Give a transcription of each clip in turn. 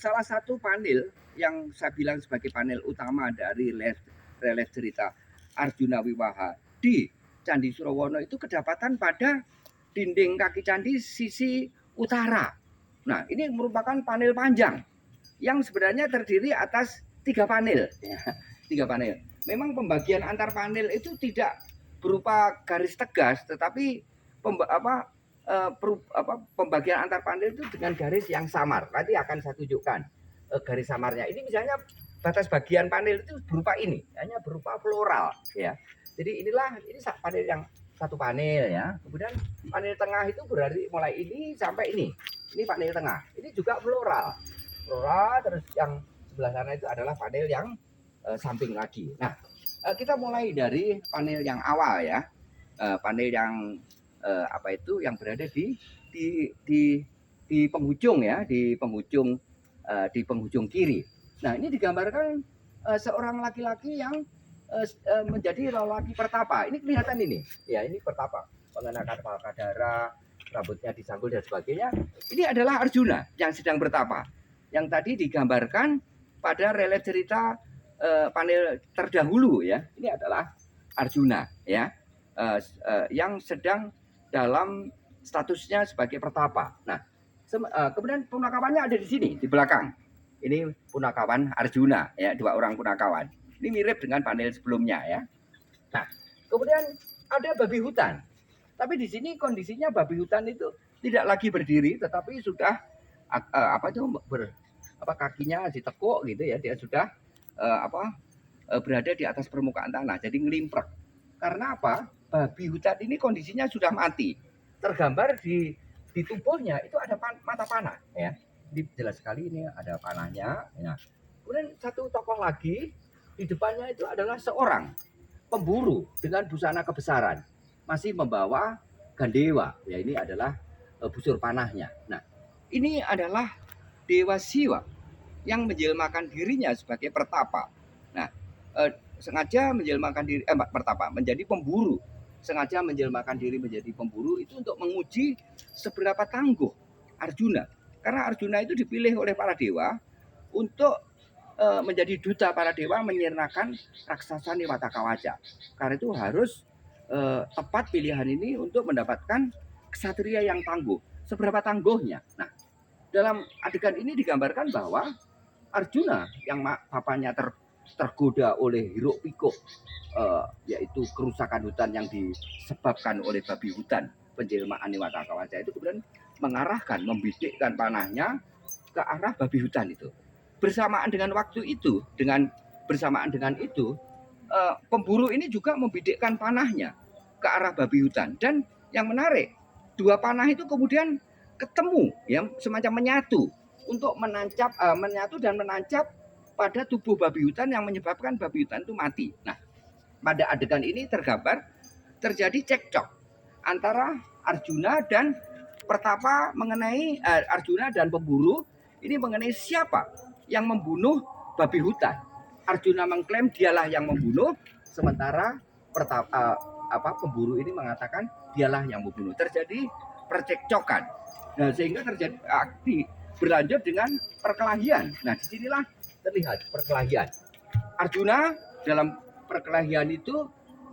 salah satu panel yang saya bilang sebagai panel utama dari relief cerita Arjuna Wiwaha di Candi Surawono itu kedapatan pada dinding kaki candi sisi utara. Nah, ini merupakan panel panjang yang sebenarnya terdiri atas 3 panel. Ya, 3 panel. Memang pembagian antar panel itu tidak berupa garis tegas, tetapi pembagian antar panel itu dengan garis yang samar. Nanti akan saya tunjukkan garis samarnya. Ini misalnya batas bagian panel itu berupa ini, hanya berupa floral, ya. Jadi ini panel yang satu panel, ya. Kemudian panel tengah itu berarti mulai ini sampai ini. Ini panel tengah. Ini juga floral. Terus yang sebelah sana itu adalah panel yang samping lagi. Nah, kita mulai dari panel yang awal, ya. Panel yang yang berada di penghujung, ya, di penghujung kiri. Nah, ini digambarkan seorang laki-laki yang menjadi lelaki pertapa. Ini kelihatan ini, ya, ini pertapa, mengenakan palkadara, rambutnya disanggul dan sebagainya. Ini adalah Arjuna yang sedang bertapa. Yang tadi digambarkan pada relief cerita panel terdahulu, ya. Ini adalah Arjuna, ya, yang sedang dalam statusnya sebagai pertapa. Nah, kemudian punakawannya ada di sini, di belakang. Ini punakawan Arjuna, ya, 2 orang punakawan. Ini mirip dengan panel sebelumnya, ya. Nah, kemudian ada babi hutan. Tapi di sini kondisinya babi hutan itu tidak lagi berdiri, tetapi sudah kakinya ditekuk gitu, ya. Dia sudah berada di atas permukaan tanah, jadi ngelimprek. Karena apa? Babi hutan ini kondisinya sudah mati. Tergambar di tubuhnya itu ada mata panah, ya. Ini jelas sekali ini ada panahnya, ya. Kemudian satu tokoh lagi di depannya itu adalah seorang pemburu dengan busana kebesaran, masih membawa gandewa, ya. Ini adalah busur panahnya. Nah, ini adalah Dewa Siwa yang menjelmakan dirinya sebagai pertapa. Nah, sengaja menjelmakan diri pertapa, menjadi pemburu. Sengaja menjelmakan diri menjadi pemburu itu untuk menguji seberapa tangguh Arjuna. Karena Arjuna itu dipilih oleh para dewa untuk menjadi duta para dewa menyernakan raksasa Niwata Kawaja. Karena itu harus tepat pilihan ini untuk mendapatkan ksatria yang tangguh. Seberapa tangguhnya? Nah, dalam adegan ini digambarkan bahwa Arjuna yang papanya tergoda oleh hiruk pikuk, yaitu kerusakan hutan yang disebabkan oleh babi hutan, penjelmaan Niwata Kawaja itu kemudian mengarahkan, membidikkan panahnya ke arah babi hutan itu. Bersamaan dengan itu, pemburu ini juga membidikkan panahnya ke arah babi hutan. Dan yang menarik, 2 panah itu kemudian ketemu, ya, semacam menyatu untuk menyatu dan menancap pada tubuh babi hutan yang menyebabkan babi hutan itu mati. Nah, pada adegan ini tergambar terjadi cekcok antara Arjuna dan pertapa mengenai Arjuna dan pemburu ini mengenai siapa yang membunuh babi hutan. Arjuna mengklaim dialah yang membunuh, sementara pemburu ini mengatakan dialah yang membunuh. Terjadi percekcokan. Nah, sehingga terjadi berlanjut dengan perkelahian. Nah, disinilah terlihat perkelahian. Arjuna dalam perkelahian itu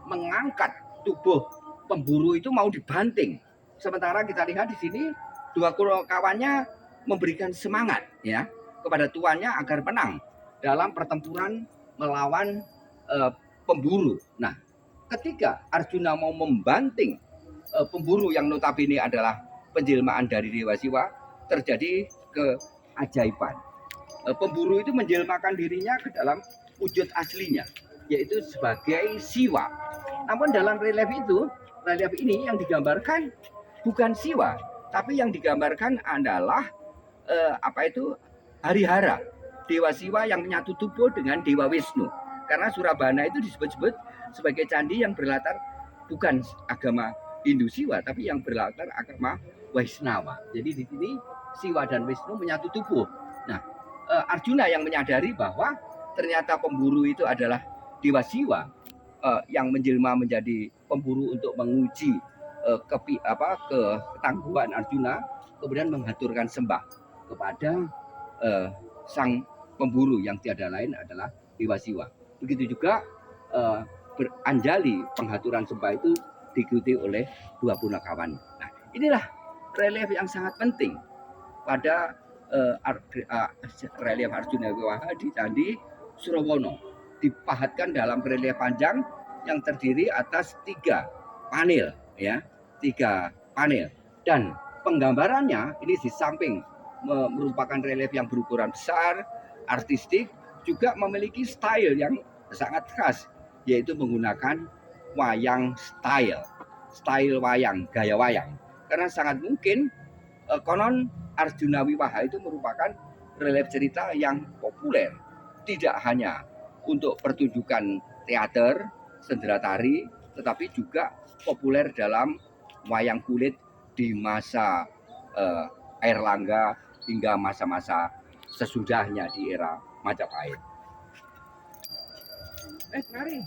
mengangkat tubuh pemburu itu mau dibanting. Sementara kita lihat di sini 2 kawannya memberikan semangat, ya, kepada tuannya agar menang dalam pertempuran melawan pemburu. Nah, ketika Arjuna mau membanting pemburu yang notabene adalah penjelmaan dari Dewa Siwa, terjadi keajaiban. Pemburu itu menjelmakan dirinya ke dalam wujud aslinya, yaitu sebagai Siwa. Namun dalam relief ini yang digambarkan bukan Siwa, tapi yang digambarkan adalah Harihara, Dewa Siwa yang menyatu tubuh dengan Dewa Wisnu. Karena Surabana itu disebut-sebut sebagai candi yang berlatar bukan agama Hindu Siwa, tapi yang berlatar agama Waisnawa. Jadi di sini Siwa dan Wisnu menyatu tubuh. Nah, Arjuna yang menyadari bahwa ternyata pemburu itu adalah Dewa Siwa yang menjelma menjadi pemburu untuk menguji ketangguhan Arjuna, kemudian menghaturkan sembah kepada sang pemburu yang tiada lain adalah Dewa Siwa. Begitu juga Anjali penghaturan sembah itu diikuti oleh 2 punakawan. Nah, inilah relief yang sangat penting pada relief Arjuna Wiwaha di Candi Surawono. Dipahatkan dalam relief panjang yang terdiri atas 3 panel, ya, 3 panel. Dan penggambarannya ini di samping merupakan relief yang berukuran besar, artistik, juga memiliki style yang sangat khas, yaitu menggunakan wayang style wayang, gaya wayang. Karena sangat mungkin konon Arjuna Wiwaha itu merupakan relief cerita yang populer, tidak hanya untuk pertunjukan teater, sendera tari, tetapi juga populer dalam wayang kulit di masa Airlangga hingga masa-masa sesudahnya di era Majapahit. Mari.